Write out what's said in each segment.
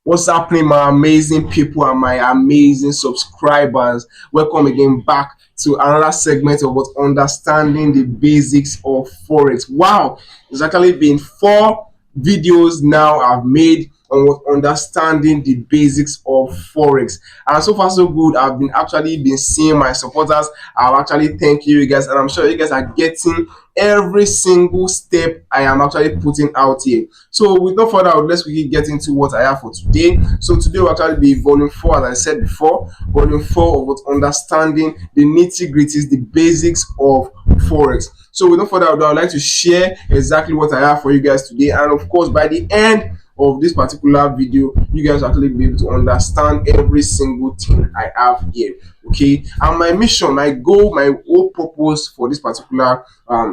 What's happening, my amazing people and my amazing subscribers? Welcome again back to another segment of what understanding the basics of forex. Wow, it's actually been 4 videos now I've made on what understanding the basics of forex, and so far so good. I've been actually been seeing my supporters. I'll actually thank you guys, and I'm sure you guys are getting every single step I am actually putting out here. So with no further ado, let's quickly get into what I have for today. So today will actually be volume 4, as I said before, volume 4 of what understanding the nitty-gritties, the basics of forex. So with no further ado, I'd like to share exactly what I have for you guys today, and of course by the end of this particular video, you guys actually be able to understand every single thing I have here. Okay, and my mission, my goal, my whole purpose for this particular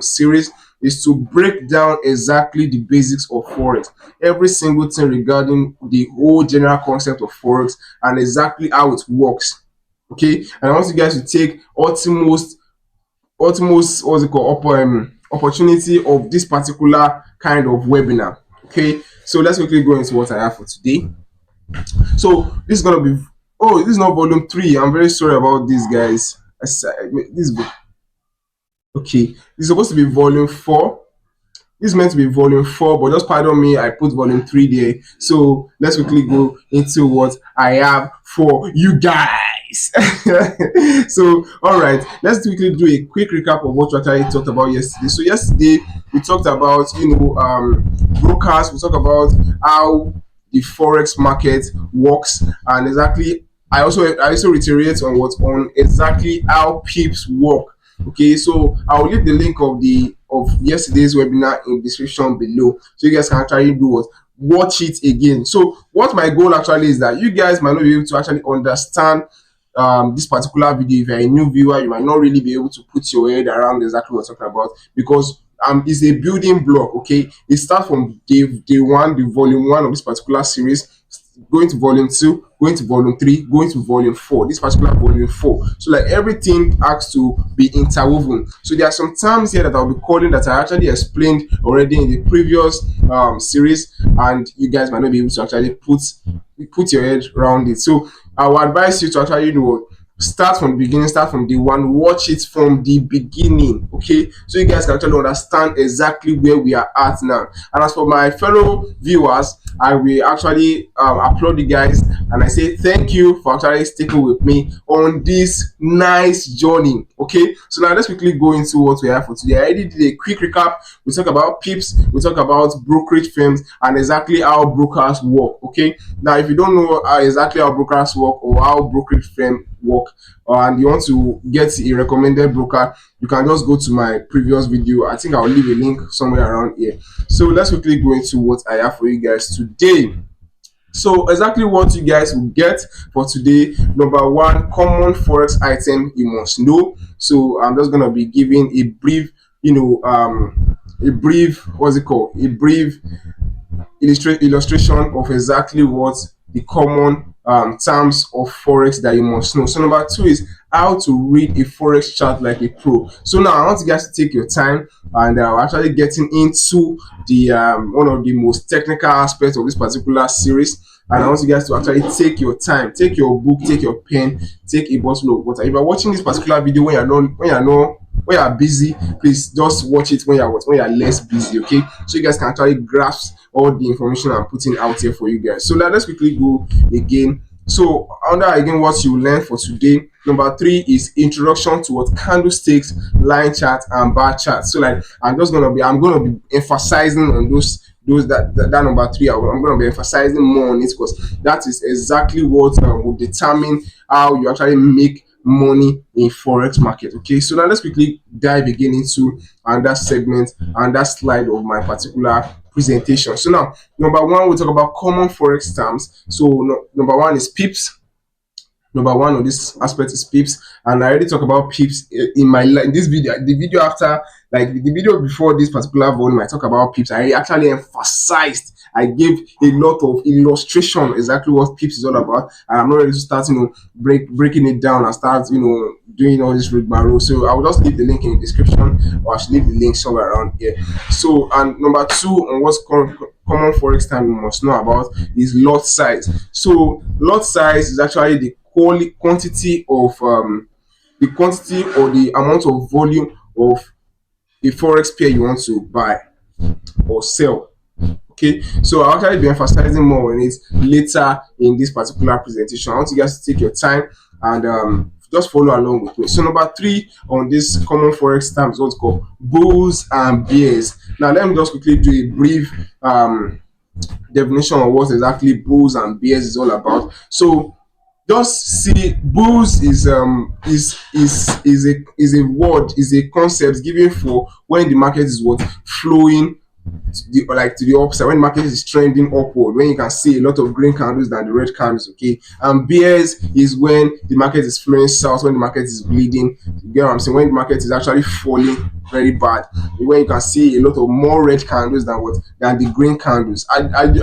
series is to break down exactly the basics of forex, every single thing regarding the whole general concept of forex and exactly how it works. Okay, and I want you guys to take utmost what's it called opportunity of this particular kind of webinar. Okay, so let's quickly go into what I have for today. So this is gonna be, oh, this is not volume 3. I'm very sorry about this, guys. This okay, this is supposed to be volume 4. This is meant to be volume 4, but just pardon me, I put volume 3 there. So let's quickly go into what I have for you guys. So all right, let's quickly do a quick recap of what we actually talked about yesterday. So yesterday we talked about brokers. We talked about how the forex market works, and exactly I also reiterate on what on exactly how pips work. Okay, so I'll leave the link of yesterday's webinar in the description below, so you guys can actually do what watch it again. So what my goal actually is that you guys might not be able to actually understand this particular video. If you're a new viewer, you might not really be able to put your head around exactly what we're talking about, because it's a building block. Okay, it starts from day one, the volume 1 of this particular series, going to volume 2, going to volume 3, going to volume 4, this particular volume 4. So like everything has to be interwoven. So there are some terms here that I'll be calling that I actually explained already in the previous series, and you guys might not be able to actually put your head around it. So I will advise you to actually start from the beginning, start from day one, watch it from the beginning. Okay, so you guys can actually understand exactly where we are at now. And as for my fellow viewers, I will actually applaud you guys, and I say thank you for actually sticking with me on this nice journey. Okay, so now let's quickly go into what we have for today. I already did a quick recap. We talk about pips, we talk about brokerage firms, and exactly how brokers work. Okay, now if you don't know exactly how brokers work or how brokerage firm work, and you want to get a recommended broker, you can just go to my previous video. I think I'll leave a link somewhere around here. So let's quickly go into what I have for you guys today. So exactly what you guys will get for today: number 1, common forex item you must know. So I'm just gonna be giving a brief, what's it called, a brief illustration of exactly what the common terms of forex that you must know. So number 2 is how to read a forex chart like a pro. So now I want you guys to take your time, and actually getting into the one of the most technical aspects of this particular series. And I want you guys to actually take your time, take your book, take your pen, take a bottle of water. If you're watching this particular video when you're busy, please just watch it when you're less busy. Okay, so you guys can actually grasp all the information I'm putting out here for you guys. So let's quickly go again. So under again what you learned for today, number 3 is introduction to what candlesticks, line chart, and bar chart. So like I'm gonna be emphasizing on that number 3. I'm gonna be emphasizing more on it, because that is exactly what will determine how you actually make money in forex market. Okay, so now let's quickly dive again into another segment and that slide of my particular presentation. So now number 1, we'll talk about common forex terms. So number 1 is pips. Number 1 of this aspect is pips, and I already talked about pips in this video. The video after, like the video before this particular volume, I talk about pips. I actually emphasized, I gave a lot of illustration exactly what pips is all about, and I'm not ready to start breaking it down and start doing all this rigmarole. So I will just leave the link in the description, or I should leave the link somewhere around here. So, and number two on what's common forex time you must know about is lot size. So lot size is actually the quantity of the quantity or the amount of volume of a forex pair you want to buy or sell. Okay, so I'll actually be emphasizing more on it later in this particular presentation. I want you guys to take your time and just follow along with me. So number three on this common forex terms is what's called bulls and bears. Now let me just quickly do a brief definition of what exactly bulls and bears is all about. So just see, bulls is a word, is a concept given for when the market is what flowing to the upside, when the market is trending upward, when you can see a lot of green candles than the red candles. Okay, and bears is when the market is flowing south, when the market is bleeding. You get what I'm saying? When the market is actually falling very bad, when you can see a lot of more red candles than the green candles. I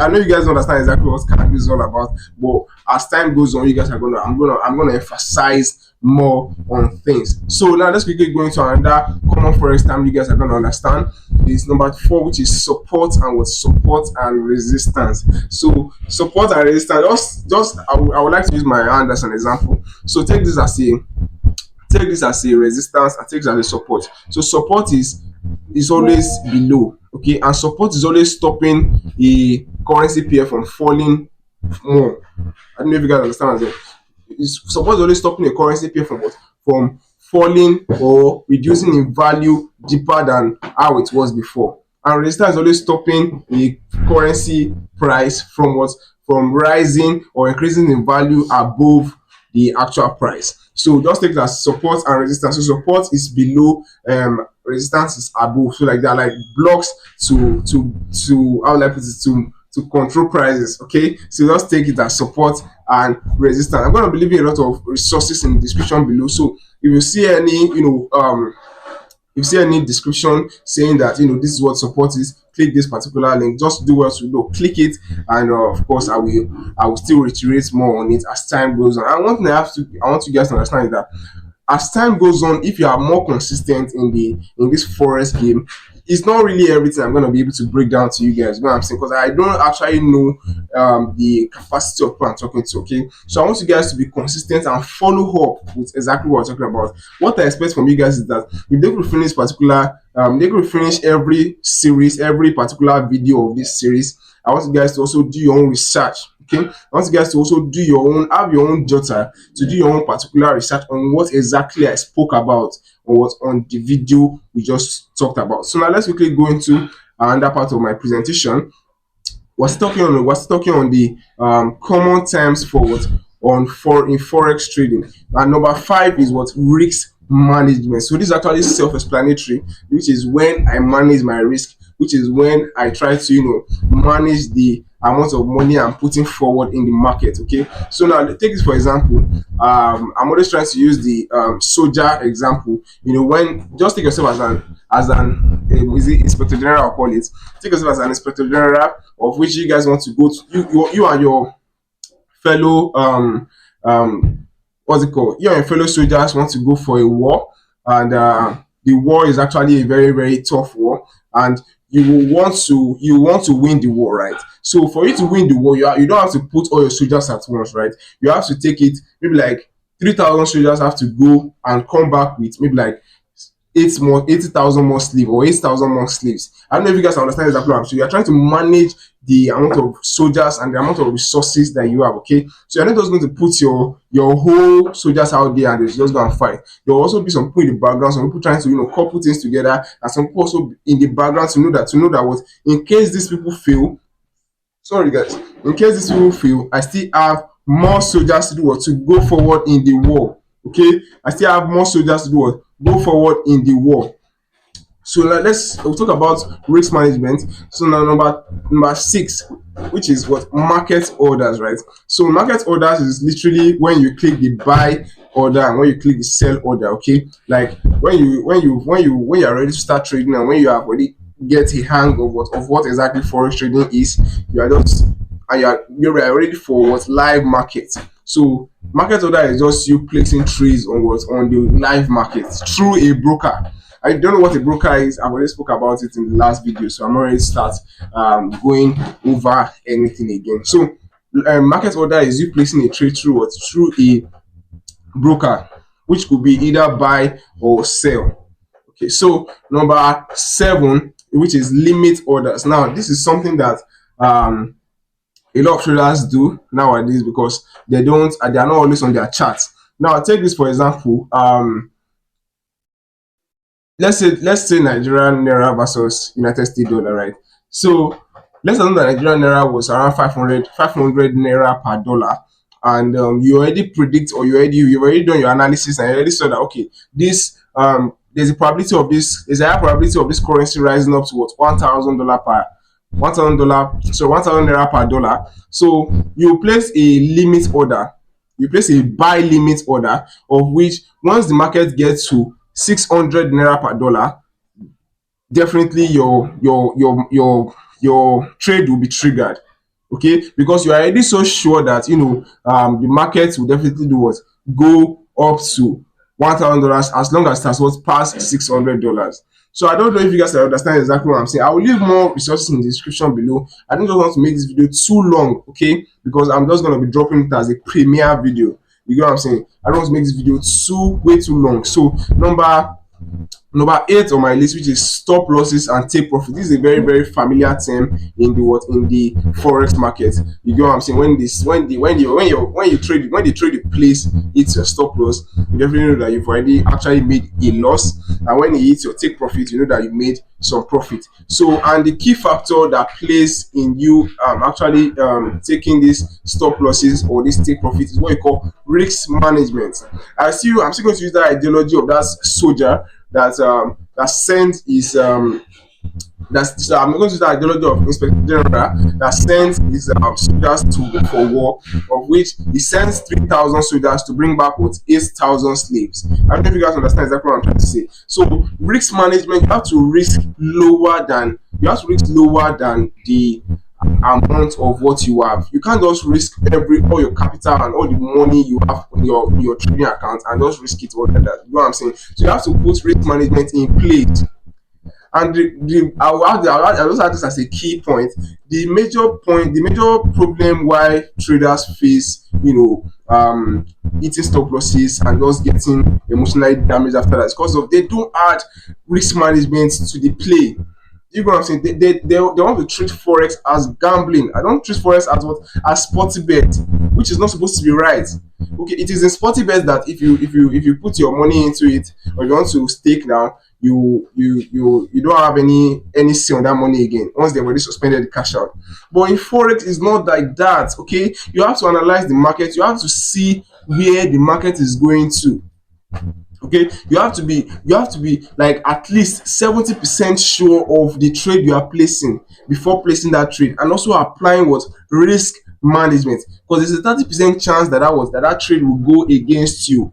know you guys understand exactly what candles is all about, but as time goes on, you guys are I'm gonna emphasize more on things. So now let's quickly go into another common forex term you guys are going to understand. Is number four, which is support and what support and resistance. So support and resistance, I would like to use my hand as an example. So take this as a resistance and take this as a support. So support is always below, okay, and support is always stopping a currency pair from falling more. I don't know if you guys understand that. Support is always stopping a currency pair from what? From falling or reducing in value deeper than how it was before. And resistance is always stopping the currency price from what? From rising or increasing in value above the actual price. So just take that support and resistance. So support is below, resistance is above. So like that, like blocks to how like it to control prices. Okay, so just take it as support and resistance. I'm going to be leaving a lot of resources in the description below. So if you see any, if you see any description saying that this is what support is, click this particular link. Just do what you do, click it, and of course I will still reiterate more on it as time goes on. And one thing I want you guys to understand is that as time goes on, if you are more consistent in this forex game, it's not really everything I'm going to be able to break down to you guys. You know what I'm saying? Because I don't actually know the capacity of people I'm talking to. Okay, so I want you guys to be consistent and follow up with exactly what I'm talking about. What I expect from you guys is that if they could finish they could finish every series, every particular video of this series. I want you guys to also do your own research. Okay, I want you guys to also have your own jotter to do your own particular research on what exactly I spoke about or what on the video we just talked about. So now let's quickly go into another part of my presentation. We're talking on the common terms for what in forex trading. And number five is what? Risk management. So this is actually self-explanatory, which is when I manage my risk, which is when I try to manage the amount of money I'm putting forward in the market. Okay, so now take this for example. I'm always trying to use the soldier example. When just take yourself as an inspector general, I'll call it. Take yourself as an inspector general of which you guys want to go to. You and your fellow what's it called? You and your fellow soldiers want to go for a war, and the war is actually a very, very tough war, and you want to win the war, right? So for you to win the war, you don't have to put all your soldiers at once, right? You have to take it, maybe like 3,000 soldiers have to go and come back with maybe like 80,000 more slaves or 8,000 more slaves. I don't know if you guys understand exactly what I'm saying. So you're trying to manage the amount of soldiers and the amount of resources that you have. Okay, so you're not just going to put your whole soldiers out there and they're just going to fight. There will also be some people in the background, some people trying to couple things together, and some people also in the background to know that what, in case these people fail, sorry guys, in case these people fail, I still have more soldiers to do what, to go forward in the war. Okay, I still have more soldiers to do what, go forward in the war. So now we'll talk about risk management. So now number six, which is what, market orders, right? So market orders is literally when you click the buy order and when you click the sell order. Okay, like when you are ready to start trading and when you have already get a hang of what exactly forex trading is, you're ready for what, live market. So market order is just you placing trades on what, on the live market through a broker. I don't know what a broker is. I've already spoke about it in the last video, so I'm already start going over anything again. So market order is you placing a trade through what, through a broker, which could be either buy or sell. Okay, so number 7, which is limit orders. Now this is something that a lot of traders do nowadays because they are not always on their charts. Now take this for example. Let's say Nigerian naira versus United States dollar, right? So let's assume that Nigerian naira was around 500 naira per dollar, and you already predict, or you've already done your analysis, and you already saw that okay, this there's a high probability of this currency rising up to what, $1,000 per $1,000, 1,000 naira per dollar. So you place a limit order, you place a buy limit order, of which once the market gets to 600 naira per dollar, definitely your trade will be triggered. Okay, because you are already so sure that the market will definitely do what, go up to $1,000 as long as that's what past $600. So I don't know if you guys understand exactly what I'm saying. I will leave more resources in the description below. I don't just want to make this video too long, okay, because I'm just going to be dropping it as a premiere video. You get what I'm saying? I don't want to make this video way too long. So number 8 on my list, which is stop losses and take profit. This is a very, very familiar term in the forex market. You get what I'm saying? When you trade the place hits your stop loss, you definitely know that you've already actually made a loss, and when it hits your take profit, you know that you made some profit. So, and the key factor that plays in you actually taking these stop losses or this take profit is what you call risk management. I'm still going to use that ideology of that soldier that sent his I'm going to use the ideology of Inspector General that sends his soldiers to for war, of which he sends 3,000 soldiers to bring back what, 8,000 slaves. I don't know if you guys understand exactly what I'm trying to say. So risk management, you have to risk lower than the amount of what you have. You can't just risk all your capital and all the money you have on your trading account and just risk it all like that. You know what I'm saying? So you have to put risk management in place. And I also add this as a key point. The major problem why traders face, eating stop losses and just getting emotionally damaged after that is because of they don't add risk management to the play. You know what I'm saying? They want to treat forex as gambling. I don't treat forex as what, as sporty bet, which is not supposed to be right. Okay, it is in sporty bet that if you put your money into it, or you want to stake now, you don't have any say on that money again once they've already suspended the cash out. But in forex, it's not like that. Okay, you have to analyze the market. You have to see where the market is going to. Okay, you have to be like at least 70% sure of the trade you are placing before placing that trade, and also applying what, risk management, because there's a 30% chance that trade will go against you.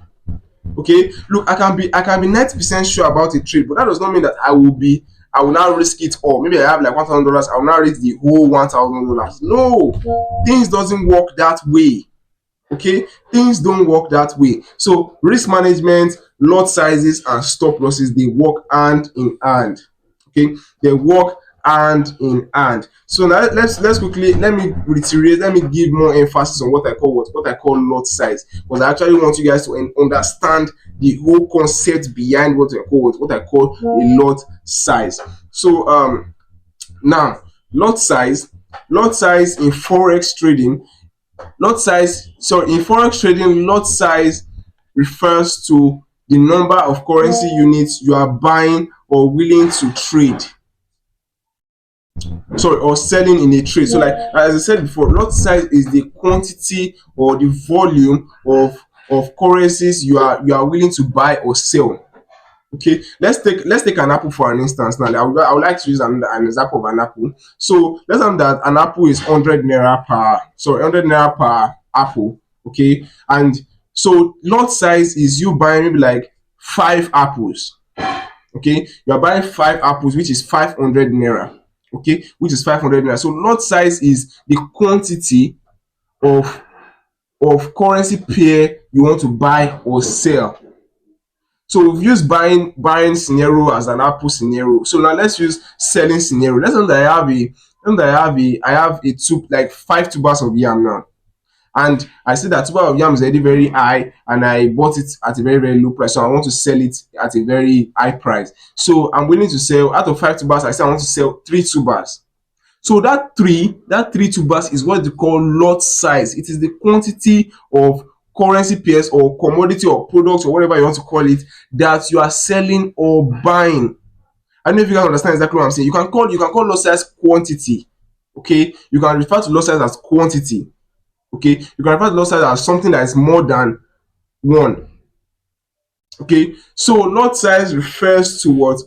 Okay, look, I can be 90% sure about a trade, but that does not mean that I will now risk it all. Maybe I have like $1,000, I will now risk the whole $1,000. No, things doesn't work that way. Okay, things don't work that way. So risk management, lot sizes, and stop losses, they work hand in hand. Okay, they work hand in hand. So now let's quickly, let me reiterate, let me give more emphasis on what I call lot size, because I actually want you guys to understand the whole concept behind what I call a lot size. So now lot size in forex trading. In forex trading, lot size refers to the number of currency units you are buying or willing to trade. Or selling in a trade. So, like as I said before, lot size is the quantity or the volume of currencies you are willing to buy or sell. Okay, let's take an apple for an instance. Now, I would like to use an example of an apple. So let's say that an apple is 100 naira per apple. Okay, and so lot size is you buying maybe like 5 apples. Okay, you are buying 5 apples, which is 500 naira. Okay, which is 500 naira. So lot size is the quantity of of currency pair you want to buy or sell. So we've used buying scenario as an Apple scenario. So now let's use selling scenario. Let's say that I have a two, like 5 tubers of yam now, and I see that tuber of yam is already very high, and I bought it at a very very low price. So I want to sell it at a very high price. So I'm willing to sell out of 5 tubers. I say I want to sell 3 tubers. So that three tubers is what they call lot size. It is the quantity of currency pairs or commodity or products or whatever you want to call it that you are selling or buying. I don't know if you guys understand exactly what I'm saying. You can call lot size quantity. Okay, you can refer to lot size as quantity. Okay, you can refer to lot size as something that is more than one. Okay, so lot size refers to what?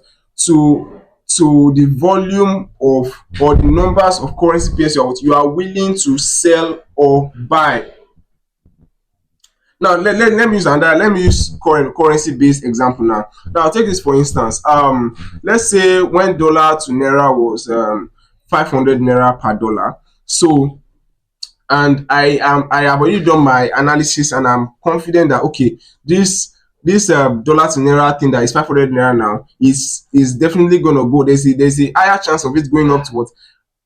To the volume of or the numbers of currency pairs you are willing to sell or buy. Now let me use another, let me use currency based example now. Now take this for instance. Let's say when dollar to naira was 500 naira per dollar. So, and I have already done my analysis, and I'm confident that okay, this dollar to naira thing that is 500 naira now is definitely going to go. There's a higher chance of it going up to what,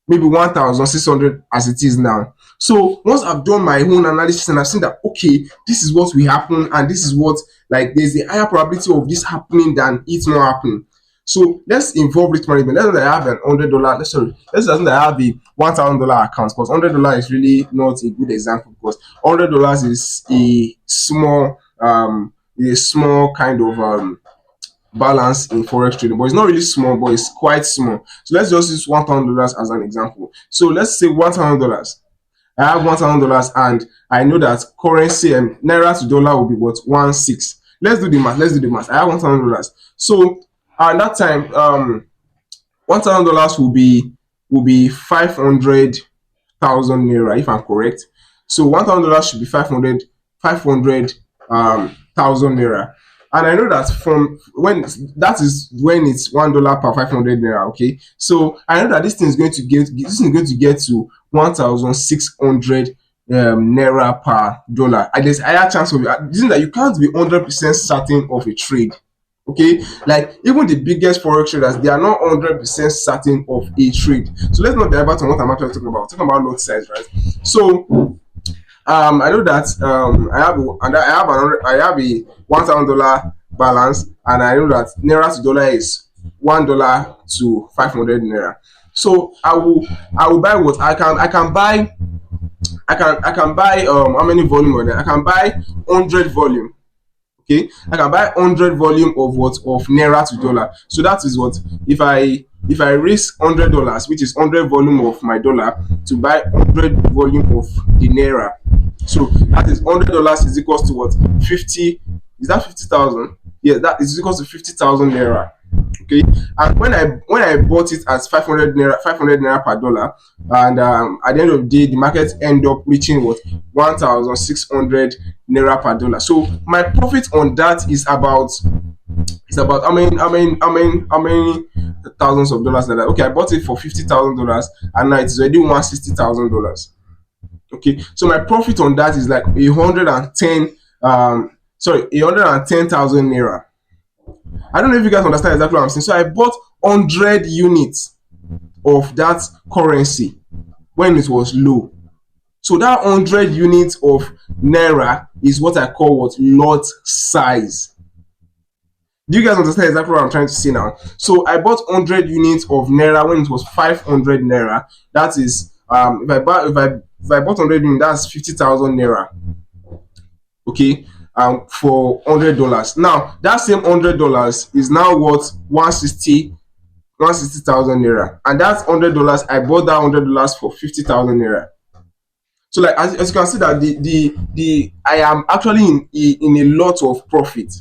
maybe 1,600 as it is now. So once I've done my own analysis and I've seen that okay, this is what will happen, and this is what, like, there's a higher probability of this happening than it not happening. So let's involve risk management. Let's say that I have an $100. Let's assume that I have a $1,000 account, because $100 is really not a good example, because $100 is a small kind of balance in forex trading, but it's not really small, but it's quite small. So let's just use $1,000 as an example. So let's say $1,000. I have $1,000, and I know that currency and naira to dollar will be what, 1.6. Let's do the math. I have $1,000. So at that time, $1,000 will be 500,000 naira, if I'm correct. So $1,000 should be 500,000 naira. And I know that from when that is when it's $1 per 500 naira. Okay, so I know that this is going to get to 1,600 naira per dollar. And there's a higher chance of this is that you can't be 100% certain of a trade. Okay, like even the biggest forex traders, they are not 100% certain of a trade. So let's not divert on what I'm actually talking about. Talking about lot size, right? So I know that I have a $1,000 balance, and I know that naira to dollar is $1 to 500 naira. So I will buy what I can buy. I can buy how many volume on it? I can buy 100 volume. Okay, I can buy 100 volume of what, of naira to dollar. So that is what, if I risk $100, which is 100 volume of my dollar, to buy 100 volume of the naira. So that is $100 is equals to what, 50, is that 50,000? Yeah, that is equals to 50,000 naira. Okay, and when I bought it as 500 naira per dollar, and at the end of the day the market end up reaching what, 1,600 naira per dollar. So my profit on that is about how many thousands of dollars like that. Okay, I bought it for $50,000, and now it's already $160,000. Okay, so my profit on that is like 110,000 naira. I don't know if you guys understand exactly what I'm saying. So I bought 100 units of that currency when it was low. So that 100 units of naira is what I call what, lot size. Do you guys understand exactly what I'm trying to say now? So I bought 100 units of naira when it was 500 naira. That is if I bought 100 units, that's 50,000 naira. Okay, for $100. Now that same $100 is now worth 160,000 naira, and that's $100. I bought that $100 for 50,000 naira. So like as you can see that the I am actually in a lot of profit.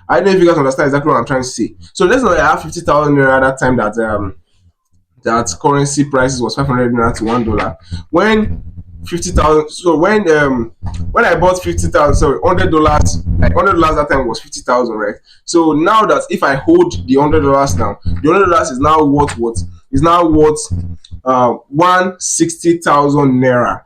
I don't know if you guys understand exactly what I'm trying to say. So let's say I have 50,000 naira at that time that currency prices was 500 naira to $1. When 50,000, so when I bought 50,000, sorry, $100, like $100 that time was 50,000, right? So now that if I hold the $100 now, the $100 is now worth what? Is now worth 160,000 naira.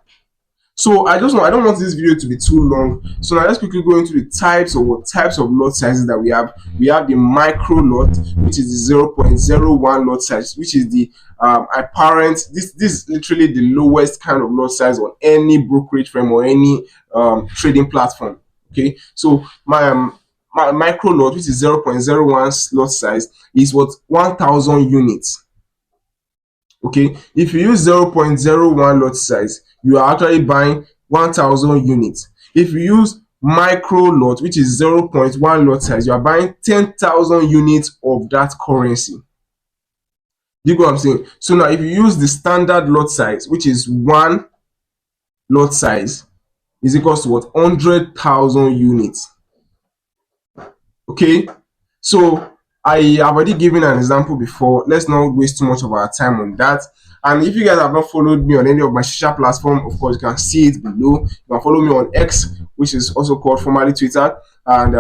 So I don't want this video to be too long. So now let's quickly go into the types of lot sizes that we have. We have the micro lot, which is the 0.01 lot size, which is the apparent. This is literally the lowest kind of lot size on any brokerage firm or any trading platform. Okay, so my micro lot, which is 0.01 lot size, is what 1,000 units. Okay, if you use 0.01 lot size, you are actually buying 1,000 units. If you use micro lot, which is 0.1 lot size, you are buying 10,000 units of that currency. You get what I'm saying? So now if you use the standard lot size, which is 1 lot size, is equals to what? 100,000 units. Okay, so I have already given an example before. Let's not waste too much of our time on that. And if you guys have not followed me on any of my social platform, of course you can see it below. You can follow me on X, which is also called formerly Twitter, and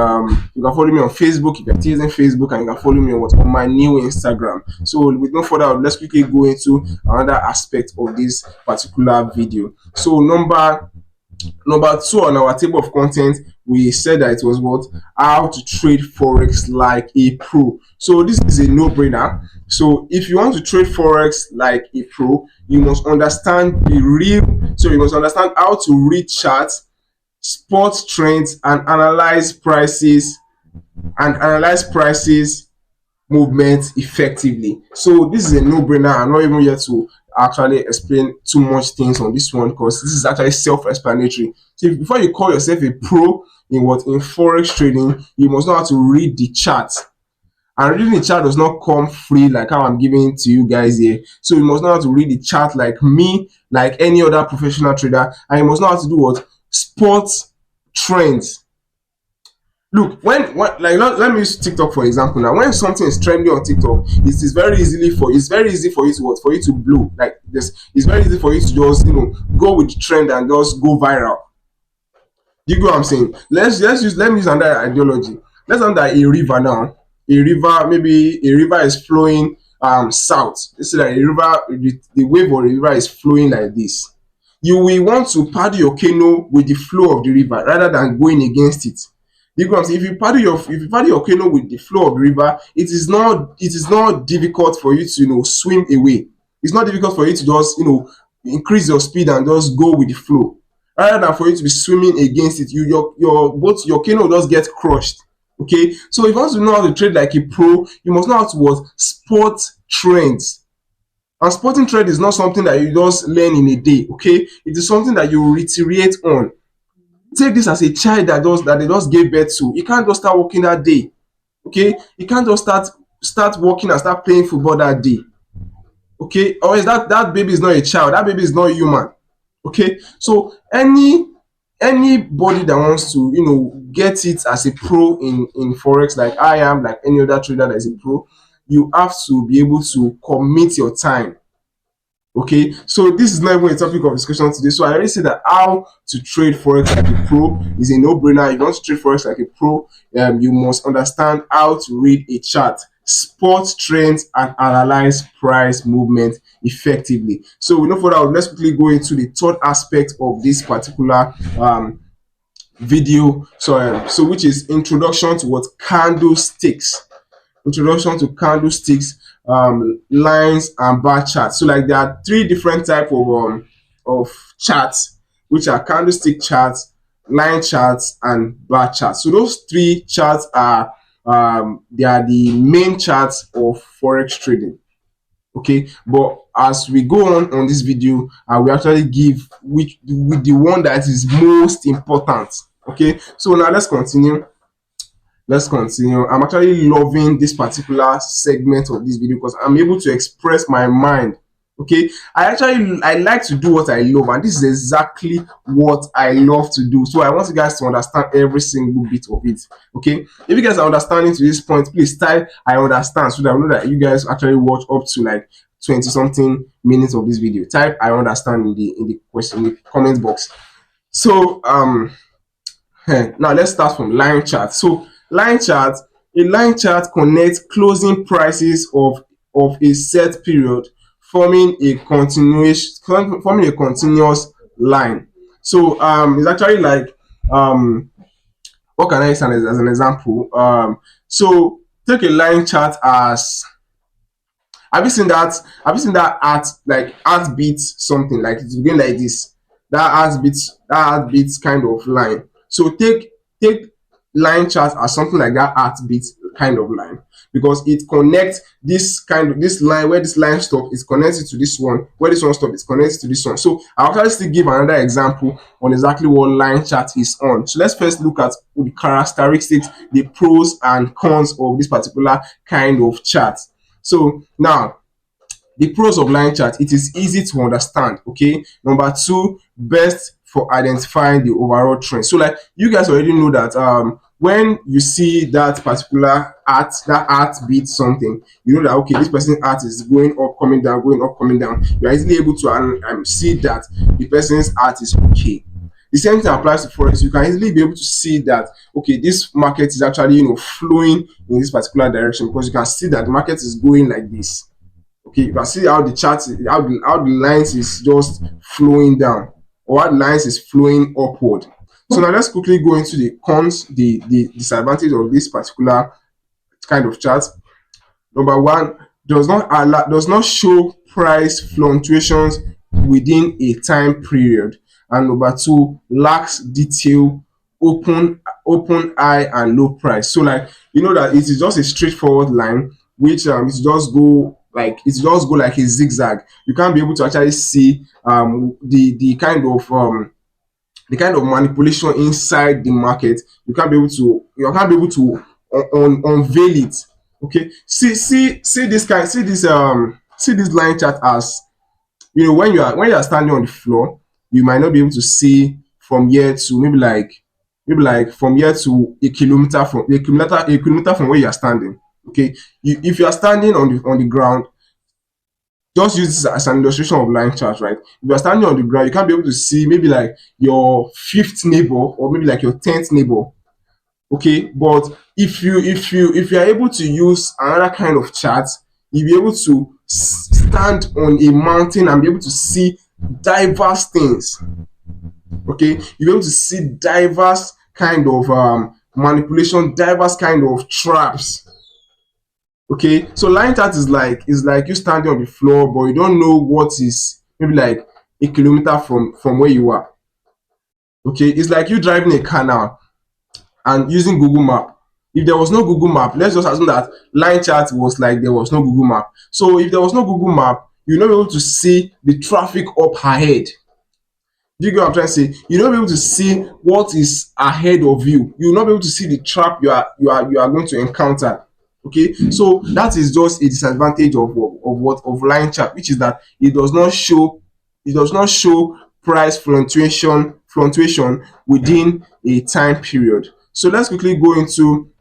you can follow me on Facebook if you're using Facebook, and you can follow me on my new Instagram. So with no further ado, let's quickly go into another aspect of this particular video. So number 2 on our table of content, we said that it was what? How to trade forex like a pro. So this is a no-brainer. So if you want to trade forex like a pro, you must understand you must understand how to read charts, spot trends, and analyze prices movement effectively. So this is a no-brainer. I'm not even here to actually explain too much things on this one, because this is actually self-explanatory. So before you call yourself a pro in forex trading, you must know how to read the chart. And reading the chart does not come free like how I'm giving to you guys here. So you must know how to read the chart like me, like any other professional trader, and you must know how to do what? Spot trends. Look, when like let me use TikTok for example. Now, when something is trending on TikTok, it's very easy for you to what? For you to blow. Like this, it's very easy for you to just go with the trend and just go viral. You get what I'm saying? Let me use another ideology. Let's say that a river now, maybe a river is flowing south. Let's say that a river, the wave of the river is flowing like this. You will want to paddle your canoe with the flow of the river rather than going against it. You know what I'm saying? If you paddle your canoe with the flow of the river, it is not difficult for you to swim away. It's not difficult for you to just increase your speed and just go with the flow, rather than for you to be swimming against it. Your canoe just get crushed. Okay, so if you want to know how to trade like a pro, you must know how to spot trends. And spotting trend is not something that you just learn in a day. Okay, it is something that you reiterate on. Take this as a child that they just gave birth to. You can't just start working that day. Okay, you can't just start working and start playing football that day. Okay, or is that baby is not a child, that baby is not human. Okay, so anybody that wants to get it as a pro in forex, like I am, like any other trader that is a pro, you have to be able to commit your time. Okay, so this is not even a topic of discussion today. So I already said that how to trade forex like a pro is a no-brainer. If you want to trade forex like a pro, you must understand how to read a chart, spot trends, and analyze price movement effectively. So with no further ado, let's quickly go into the third aspect of this particular video. So which is introduction to candlesticks. Introduction to candlesticks, lines, and bar charts. So like there are 3 different type of charts, which are candlestick charts, line charts, and bar charts. So those 3 charts are they are the main charts of forex trading. Okay, but as we go on this video, I will actually give with the one that is most important. Okay, so now let's continue. I'm actually loving this particular segment of this video because I'm able to express my mind. Okay, I like to do what I love, and this is exactly what I love to do. So I want you guys to understand every single bit of it. Okay, if you guys are understanding to this point, please type I understand so that I know that you guys actually watch up to like 20 something minutes of this video. Type I understand in the comment box. So now let's start from line chart. So a line chart connects closing prices of a set period, forming a continuous line. So it's actually like what can I use as an example? So take a line chart as, have you seen that? Have you seen that art, like art beats something like it's going like this? That art beats kind of line. So take line chart as something like that art beats kind of line, because it connects this line where this line stop is connected to this one, where this one stop is connected to this one. So I'll actually still give another example on exactly what line chart is on. So let's first look at the characteristics, the pros and cons of this particular kind of chart. So now, the pros of line chart: it is easy to understand. Okay, number two, best for identifying the overall trend. So like you guys already know that when you see that particular art, that art beats something, you know that okay, this person's art is going up, coming down, going up, coming down. You are easily able to see that the person's art is okay. The same thing applies to forex. You can easily be able to see that okay, this market is actually flowing in this particular direction, because you can see that the market is going like this. Okay, you can see how the chart, how the lines is just flowing down, or how the lines is flowing upward. So now let's quickly go into the cons, the disadvantage of this particular kind of chart. Number one, does not show price fluctuations within a time period. And number two, lacks detail, open high and low price. So like you know that it is just a straightforward line, which it just go like a zigzag. You can't be able to actually see the kind of manipulation inside the market. You can't be able to unveil it. Okay, see this kind, see this line chart as, when you are standing on the floor, you might not be able to see from here to maybe like from here to a kilometer from where you are standing. Okay, if you are standing on the ground, just use this as an illustration of line chart, right? If you are standing on the ground, you can't be able to see maybe like your fifth neighbor, or maybe like your 10th neighbor. Okay, but if you are able to use another kind of chart, you'll be able to stand on a mountain and be able to see diverse things. Okay, you'll be able to see diverse kind of manipulation, diverse kind of traps. Okay, so line chart is like you standing on the floor, but you don't know what is maybe like a kilometer from where you are. Okay, it's like you driving a car now and using Google Map. If there was no Google Map, let's just assume that line chart was like there was no Google Map. So if there was no Google Map, you're not able to see the traffic up ahead. Do you get what I'm trying to say? You're not able to see what is ahead of you. You'll not be able to see the trap you are going to encounter. Okay, so that is just a disadvantage of line chart, which is that it does not show price fluctuation within a time period. So let's quickly go into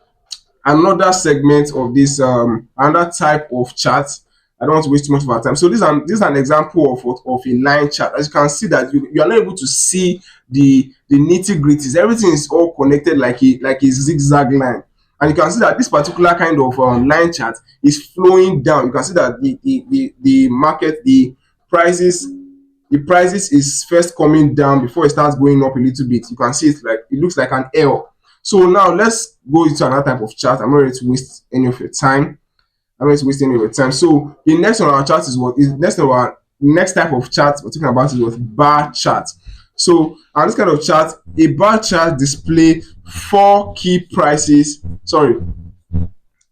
another segment of this another type of chart. I don't want to waste too much of our time. So this is an example of a line chart. As you can see that you are not able to see the nitty gritties. Everything is all connected like a zigzag line. And you can see that this particular kind of line chart is flowing down. You can see that the market, prices prices is first coming down before it starts going up a little bit. You can see it looks like an L. So now let's go into another type of chart. I'm not ready to waste any of your time. So the next on our chart is next type of chart we're talking about is what bar chart. So this kind of chart, a bar chart display four key prices.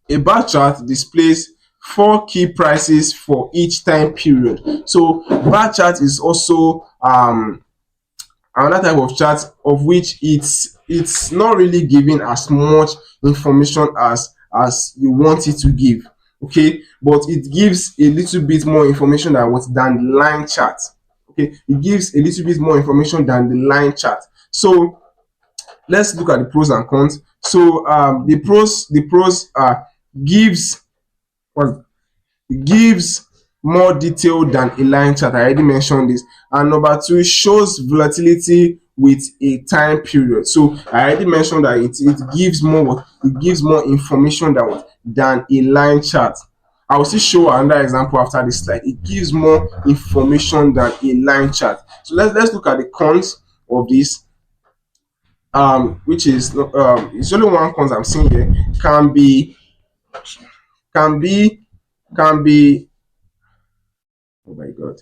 A bar chart displays four key prices for each time period. So bar chart is also another type of chart of which it's not really giving as much information as you want it to give. Okay, but it gives a little bit more information than the line chart. Okay, it gives a little bit more information than the line chart. So let's look at the pros and cons. So the pros gives what gives more detail than a line chart. I already mentioned this. And number two, shows volatility with a time period. So I already mentioned that it gives more information than a line chart. I will still show another example after this slide. It gives more information than a line chart. So let's look at the cons. of this, which is it's only one cons I'm seeing here, can be can be can be oh my god,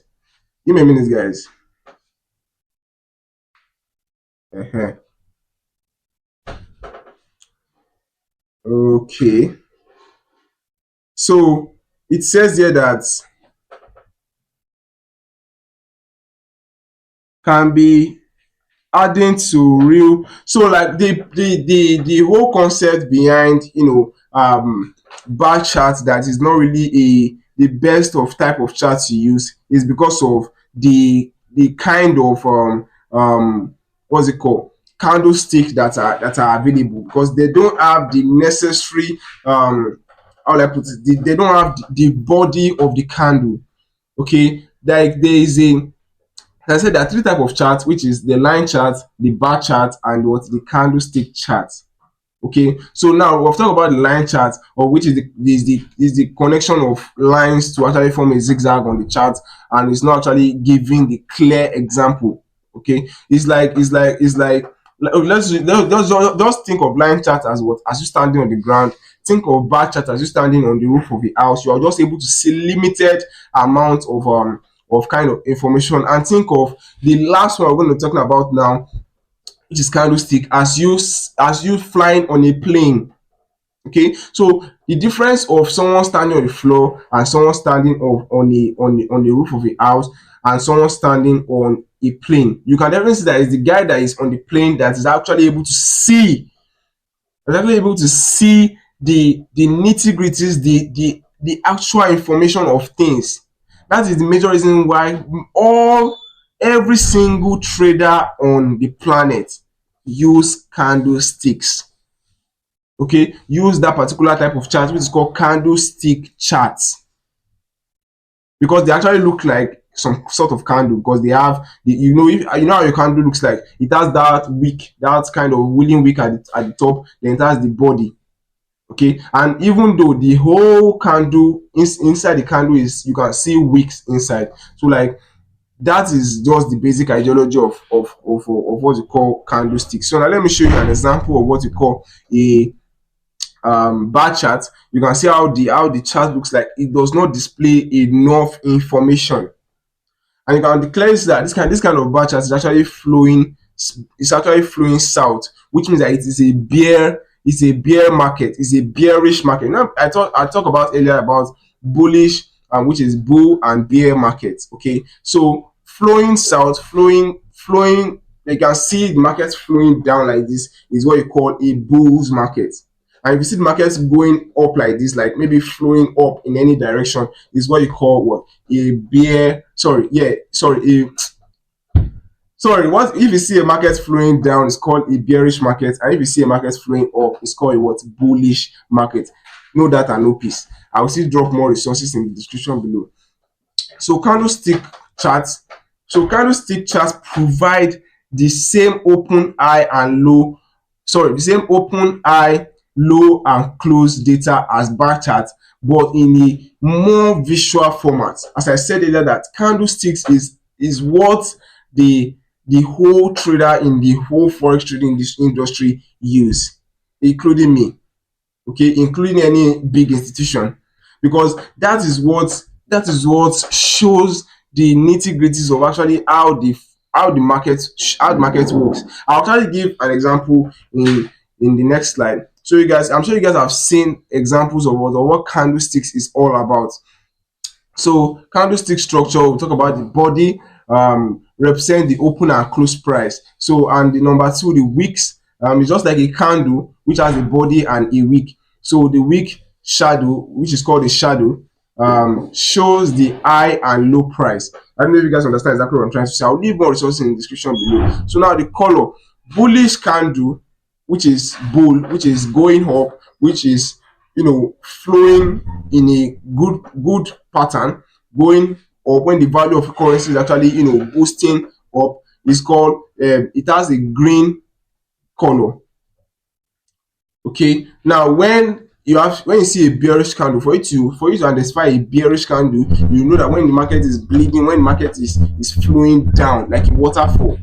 give me a minute, guys. Uh-huh. Okay, so it says here that can be adding to real, so like the whole concept behind, bar charts, that is not really the best of type of chart to use, is because of the kind of what's it called, candlestick that are available, because they don't have the necessary how will I put it, they don't have the body of the candle. Okay, like there is a, I said there are three types of charts, which is the line chart, the bar chart, and what the candlestick chart. Okay, so now we've talked about the line chart, or which is the connection of lines to actually form a zigzag on the chart, and it's not actually giving the clear example. Okay, let's just think of line chart as what, as you standing on the ground. Think of bar chart as you standing on the roof of the house. You are just able to see limited amount of kind of information. And think of the last one we're going to be talking about now, which is candlestick, as you flying on a plane. Okay, so the difference of someone standing on the floor and someone standing on the roof of a house and someone standing on a plane, you can definitely see that it's the guy that is on the plane that is actually able to see, the nitty-gritties, the actual information of things. That is the major reason why every single trader on the planet use candlesticks. Okay, use that particular type of chart, which is called candlestick charts, because they actually look like some sort of candle, because they have if you know how your candle looks like, it has that wick, that kind of wooden wick at the top, then it has the body. Okay, and even though the whole candle inside the candle is, you can see wicks inside, so like that is just the basic ideology of what you call candlesticks. So now let me show you an example of what you call a bar chart. You can see how the chart looks like. It does not display enough information, and you can clearly see that this kind of bar chart is actually flowing. It's actually flowing south, which means that it is a bear market. It's a bearish market. Now I talked about earlier about bullish, which is bull and bear markets. Okay, so flowing south, flowing, you can see the market flowing down like this is what you call a bull's market. And if you see the markets going up like this, like maybe flowing up in any direction, is what you call what, a bear. What if you see a market flowing down, it's called a bearish market, and if you see a market flowing up, it's called a what, bullish market. No data, no peace. I will still drop more resources in the description below. So candlestick charts provide the same open high and low, the same open high, low and close data as bar chart, but in a more visual format. As I said earlier, that candlesticks is what the whole trader in the whole forex trading industry use, including me. Okay, including any big institution, because that is what shows the nitty-gritties of actually how the market works. I'll try to give an example in the next slide. So I'm sure you guys have seen examples of what candlesticks is all about. So candlestick structure, we'll talk about the body, represent the open and close price. So, and the number two, the wicks, it's just like a candle which has a body and a wick. So the wick shadow, which is called a shadow, shows the high and low price. I don't know if you guys understand exactly what I'm trying to say. I'll leave more resources in the description below. So now the color, bullish candle, which is bull, which is going up, which is flowing in a good pattern, going up when the value of currency is actually boosting up, is called it has a green color. Okay, now when you see a bearish candle, for you to identify a bearish candle, you know that when the market is bleeding, when the market is flowing down like a waterfall,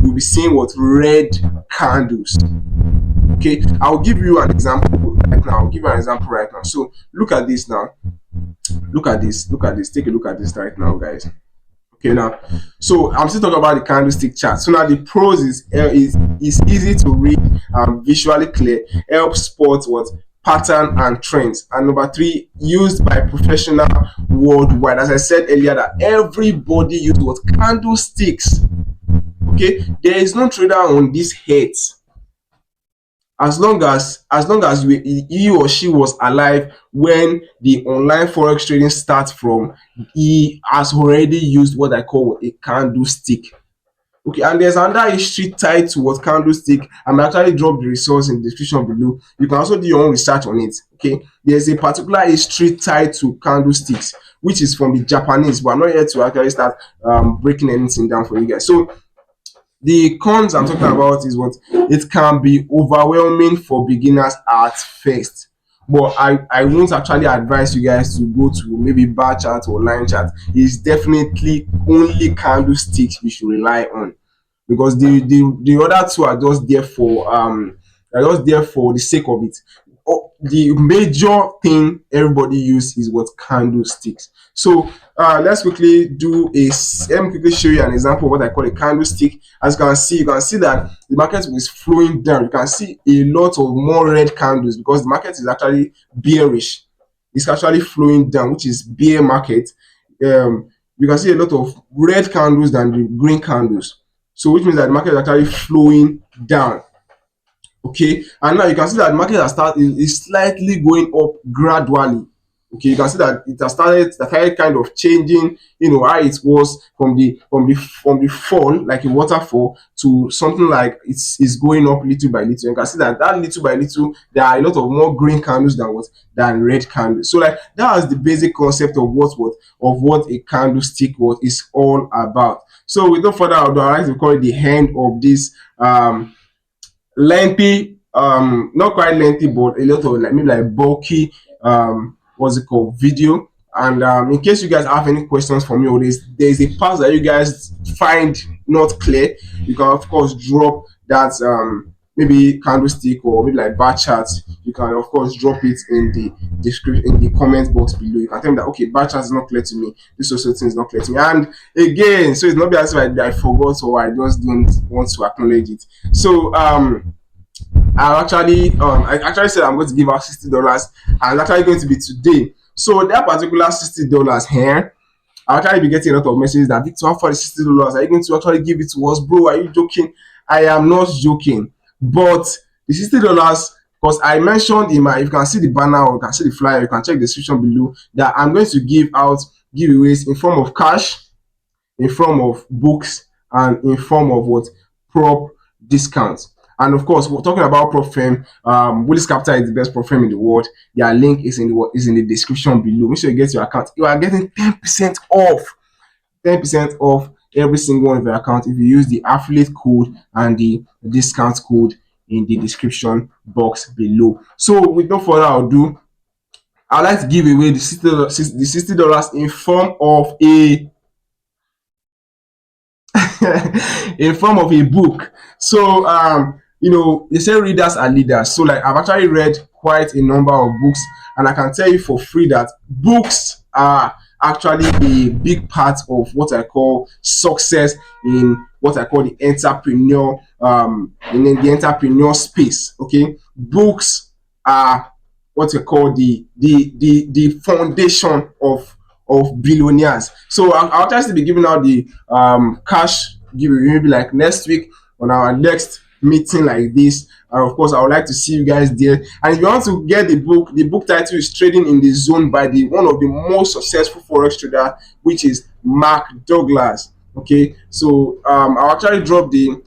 you'll be seeing what red candles. Okay, I'll give you an example right now. I'll give you an example right now. So look at this now. Look at this. Look at this. Take a look at this right now, guys. Okay, now, so I'm still talking about the candlestick chart. So now the pros is easy to read, visually clear, helps spot what pattern and trends. And number 3, used by professional worldwide. As I said earlier, that everybody uses what candlesticks. Okay, there is no trader on this head. As long as he or she was alive when the online forex trading starts from, he has already used what I call a candlestick. Okay, and there's another history tied to what candlestick. I'm actually drop the resource in the description below. You can also do your own research on it. Okay, there's a particular history tied to candlesticks, which is from the Japanese, but I'm not here to actually start breaking anything down for you guys. So the cons I'm talking about is what it can be overwhelming for beginners at first. But I won't actually advise you guys to go to maybe bar chart or line chart. It's definitely only candlesticks you should rely on, because the other two are just there for the sake of it. The major thing everybody use is what candlesticks. So let's quickly let me quickly show you an example of what I call a candlestick. As you can see that the market is flowing down. You can see a lot of more red candles because the market is actually bearish. It's actually flowing down, which is bear market. You can see a lot of red candles than the green candles. So which means that the market is actually flowing down. Okay, and now you can see that the market is slightly going up gradually. Okay, you can see that it has started kind of changing, how it was from the fall, like a waterfall, to something like it's going up little by little. You can see that little by little there are a lot of more green candles than red candles. So like that is the basic concept of what a candlestick is all about. So with no further ado, I like to call it the end of this lengthy, not quite lengthy, but a lot of maybe bulky video. And in case you guys have any questions for me, or there's a part that you guys find not clear, you can of course drop that maybe candlestick or maybe bar charts. You can of course drop it in the description, in the comment box below. You can tell me that okay, bar chart is not clear to me, this also thing is not clear to me. And again, so it's not as if I forgot or I just don't want to acknowledge it. So I actually said I'm going to give out $60, and it's actually going to be today. So that particular $60 here, I'll actually be getting a lot of messages that Victor, for the $60, are you going to actually give it to us, bro? Are you joking? I am not joking. But the $60, because I mentioned you can see the banner or you can see the flyer, you can check the description below, that I'm going to give out giveaways in form of cash, in form of books, and in form of prop discounts. And of course, we're talking about prop firm. WILLISCAPITAL is the best prop firm in the world. Their link is in the description below. Make sure you get your account. You are getting 10% off. 10% off every single one of your account if you use the affiliate code and the discount code in the description box below. So with no further ado, I'd like to give away the $60 in form of a book. So they say readers are leaders. So I've actually read quite a number of books, and I can tell you for free that books are actually a big part of what I call success in what I call the entrepreneur in the entrepreneur space. Okay, books are what I call the foundation of billionaires. So I'll just be giving out the cash giveaway maybe next week on our next meeting like this. And of course, I would like to see you guys there. And if you want to get the book title is Trading in the Zone by one of the most successful forex trader, which is Mark Douglas. Okay, so I'll actually drop the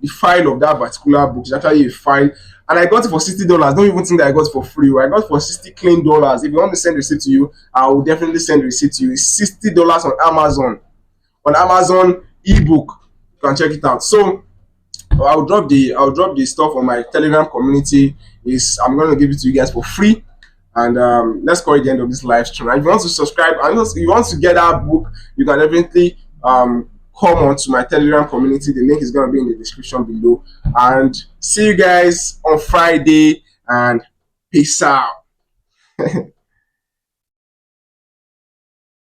file of that particular book. It's actually a file, and I got it for $60. Don't even think that I got it for free. I got it for $60 clean. If you want to send receipt to you, I will definitely send receipt to you. It's $60 on Amazon. On Amazon ebook, you can check it out. So I'll drop the stuff on my Telegram community. I'm going to give it to you guys for free. And let's call it the end of this live stream. And if you want to subscribe and if you want to get our book, you can definitely come on to my Telegram community. The link is going to be in the description below. And see you guys on Friday, and peace out.